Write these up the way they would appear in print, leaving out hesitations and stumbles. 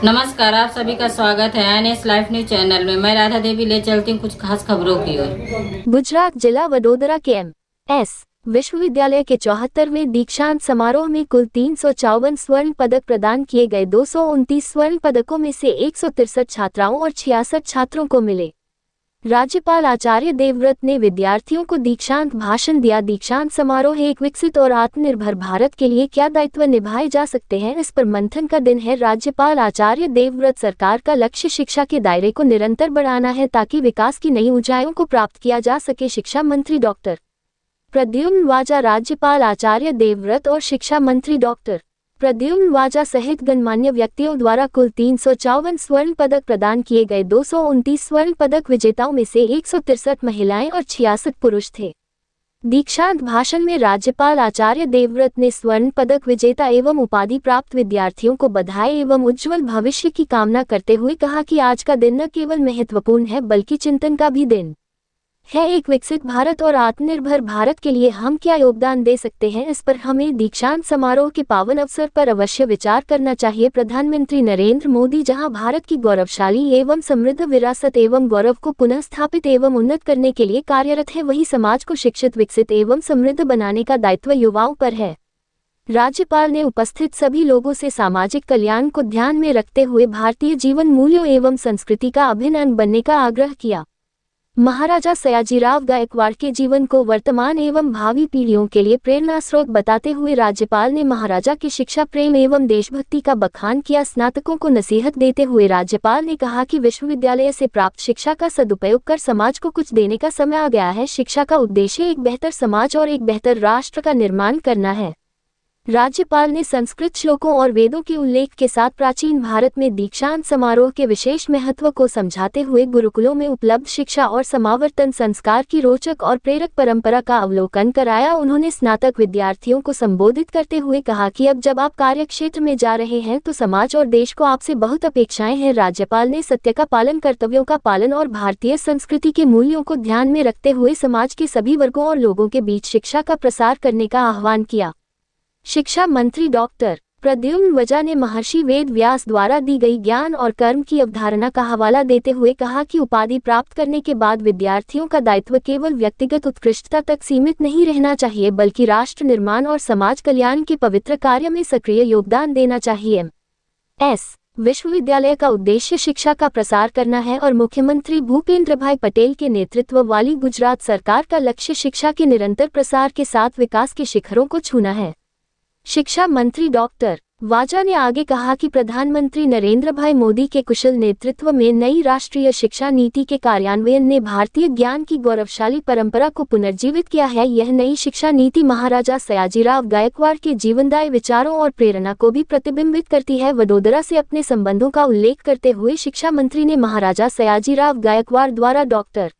नमस्कार, आप सभी का स्वागत है एनएस लाइव न्यूज चैनल में। मैं राधा देवी ले चलती हूँ कुछ खास खबरों की ओर। गुजरात जिला वडोदरा के एम.एस. विश्वविद्यालय के 74वें दीक्षांत समारोह में कुल 354 स्वर्ण पदक प्रदान किए गए। 229 स्वर्ण पदकों में से 163 छात्राओं और 66 छात्रों को मिले। राज्यपाल आचार्य देवव्रत ने विद्यार्थियों को दीक्षांत भाषण दिया। दीक्षांत समारोह एक विकसित और आत्मनिर्भर भारत के लिए क्या दायित्व निभाए जा सकते हैं, इस पर मंथन का दिन है। राज्यपाल आचार्य देवव्रत सरकार का लक्ष्य शिक्षा के दायरे को निरंतर बढ़ाना है ताकि विकास की नई ऊंचाइयों को प्राप्त किया जा सके। शिक्षा मंत्री डॉक्टर प्रद्युम्न वाजा, राज्यपाल आचार्य देवव्रत और शिक्षा मंत्री डॉक्टर प्रद्युम्न वाजा सहित गणमान्य व्यक्तियों द्वारा कुल 354 स्वर्ण पदक प्रदान किए गए। 229 स्वर्ण पदक विजेताओं में से 163 महिलाएं और 66 पुरुष थे। दीक्षांत भाषण में राज्यपाल आचार्य देवव्रत ने स्वर्ण पदक विजेता एवं उपाधि प्राप्त विद्यार्थियों को बधाई एवं उज्ज्वल भविष्य की कामना करते हुए कहा कि आज का दिन न केवल महत्वपूर्ण है बल्कि चिंतन का भी दिन है। एक विकसित भारत और आत्मनिर्भर भारत के लिए हम क्या योगदान दे सकते हैं, इस पर हमें दीक्षांत समारोह के पावन अवसर पर अवश्य विचार करना चाहिए। प्रधानमंत्री नरेंद्र मोदी जहां भारत की गौरवशाली एवं समृद्ध विरासत एवं गौरव को पुनः स्थापित एवं उन्नत करने के लिए कार्यरत है, वहीं समाज को शिक्षित, विकसित एवं समृद्ध बनाने का दायित्व युवाओं पर है। राज्यपाल ने उपस्थित सभी लोगों से सामाजिक कल्याण को ध्यान में रखते हुए भारतीय जीवन मूल्यों एवं संस्कृति का अभिन्न अंग बनने का आग्रह किया। महाराजा सयाजीराव गायकवाड़ के जीवन को वर्तमान एवं भावी पीढ़ियों के लिए प्रेरणा स्रोत बताते हुए राज्यपाल ने महाराजा के शिक्षा प्रेम एवं देशभक्ति का बखान किया। स्नातकों को नसीहत देते हुए राज्यपाल ने कहा कि विश्वविद्यालय से प्राप्त शिक्षा का सदुपयोग कर समाज को कुछ देने का समय आ गया है। शिक्षा का उद्देश्य एक बेहतर समाज और एक बेहतर राष्ट्र का निर्माण करना है। राज्यपाल ने संस्कृत श्लोकों और वेदों के उल्लेख के साथ प्राचीन भारत में दीक्षांत समारोह के विशेष महत्व को समझाते हुए गुरुकुलों में उपलब्ध शिक्षा और समावर्तन संस्कार की रोचक और प्रेरक परंपरा का अवलोकन कराया। उन्होंने स्नातक विद्यार्थियों को संबोधित करते हुए कहा कि अब जब आप कार्यक्षेत्र में जा रहे हैं तो समाज और देश को आपसे बहुत अपेक्षाएं हैं। राज्यपाल ने सत्य का पालन, कर्तव्यों का पालन और भारतीय संस्कृति के मूल्यों को ध्यान में रखते हुए समाज के सभी वर्गों और लोगों के बीच शिक्षा का प्रसार करने का आह्वान किया। शिक्षा मंत्री डॉक्टर प्रद्युम्न वाजा ने महर्षि वेद व्यास द्वारा दी गई ज्ञान और कर्म की अवधारणा का हवाला देते हुए कहा कि उपाधि प्राप्त करने के बाद विद्यार्थियों का दायित्व केवल व्यक्तिगत उत्कृष्टता तक सीमित नहीं रहना चाहिए बल्कि राष्ट्र निर्माण और समाज कल्याण के पवित्र कार्य में सक्रिय योगदान देना चाहिए। एम.एस. विश्वविद्यालय का उद्देश्य शिक्षा का प्रसार करना है और मुख्यमंत्री भूपेंद्रभाई पटेल के नेतृत्व वाली गुजरात सरकार का लक्ष्य शिक्षा के निरंतर प्रसार के साथ विकास के शिखरों को छूना है। शिक्षा मंत्री डॉक्टर वाजा ने आगे कहा कि प्रधानमंत्री नरेंद्र भाई मोदी के कुशल नेतृत्व में नई राष्ट्रीय शिक्षा नीति के कार्यान्वयन ने भारतीय ज्ञान की गौरवशाली परंपरा को पुनर्जीवित किया है। यह नई शिक्षा नीति महाराजा सयाजीराव गायकवाड़ के जीवनदायी विचारों और प्रेरणा को भी प्रतिबिंबित करती है। वडोदरा से अपने संबंधों का उल्लेख करते हुए शिक्षा मंत्री ने महाराजा सयाजीराव गायकवाड़ द्वारा डॉक्टर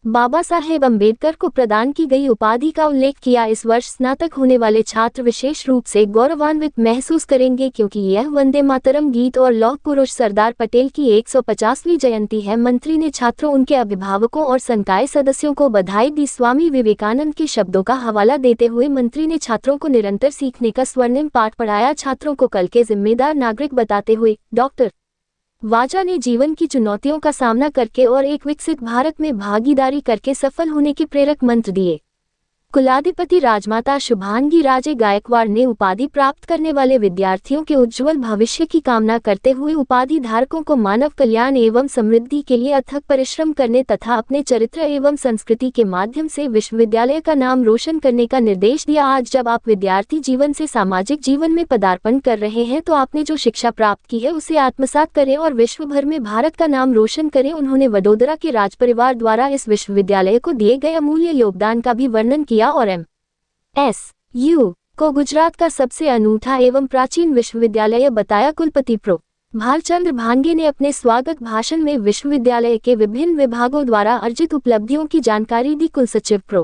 बाबा साहेब अम्बेडकर को प्रदान की गई उपाधि का उल्लेख किया। इस वर्ष स्नातक होने वाले छात्र विशेष रूप से गौरवान्वित महसूस करेंगे क्योंकि यह वंदे मातरम गीत और लौह पुरुष सरदार पटेल की 150वीं जयंती है। मंत्री ने छात्रों, उनके अभिभावकों और संकाय सदस्यों को बधाई दी। स्वामी विवेकानंद के शब्दों का हवाला देते हुए मंत्री ने छात्रों को निरंतर सीखने का स्वर्णिम पाठ पढ़ाया। छात्रों को कल के जिम्मेदार नागरिक बताते हुए डॉक्टर वाजा ने जीवन की चुनौतियों का सामना करके और एक विकसित भारत में भागीदारी करके सफल होने के प्रेरक मंत्र दिए। कुलाधिपति राजमाता शुभांगी राजे गायकवाड़ ने उपाधि प्राप्त करने वाले विद्यार्थियों के उज्जवल भविष्य की कामना करते हुए उपाधि धारकों को मानव कल्याण एवं समृद्धि के लिए अथक परिश्रम करने तथा अपने चरित्र एवं संस्कृति के माध्यम से विश्वविद्यालय का नाम रोशन करने का निर्देश दिया। आज जब आप विद्यार्थी जीवन से सामाजिक जीवन में पदार्पण कर रहे हैं तो आपने जो शिक्षा प्राप्त की है उसे आत्मसात करें और विश्व भर में भारत का नाम रोशन करें। उन्होंने वडोदरा के राजपरिवार द्वारा इस विश्वविद्यालय को दिए गए अमूल्य योगदान का भी वर्णन किया और एम.एस.यू. को गुजरात का सबसे अनूठा एवं प्राचीन विश्वविद्यालय बताया। कुलपति प्रो भालचंद्र भांगे ने अपने स्वागत भाषण में विश्वविद्यालय के विभिन्न विभागों द्वारा अर्जित उपलब्धियों की जानकारी दी। कुलसचिव प्रो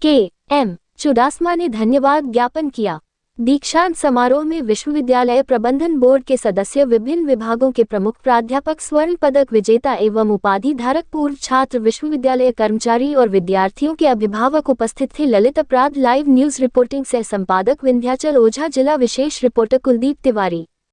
के.एम. चुडासमा ने धन्यवाद ज्ञापन किया। दीक्षांत समारोह में विश्वविद्यालय प्रबंधन बोर्ड के सदस्य, विभिन्न विभागों के प्रमुख प्राध्यापक, स्वर्ण पदक विजेता एवं उपाधि धारक, पूर्व छात्र, विश्वविद्यालय कर्मचारी और विद्यार्थियों के अभिभावक उपस्थित थे। ललित अपराध लाइव न्यूज रिपोर्टिंग सह संपादक विंध्याचल ओझा, जिला विशेष रिपोर्टर कुलदीप तिवारी।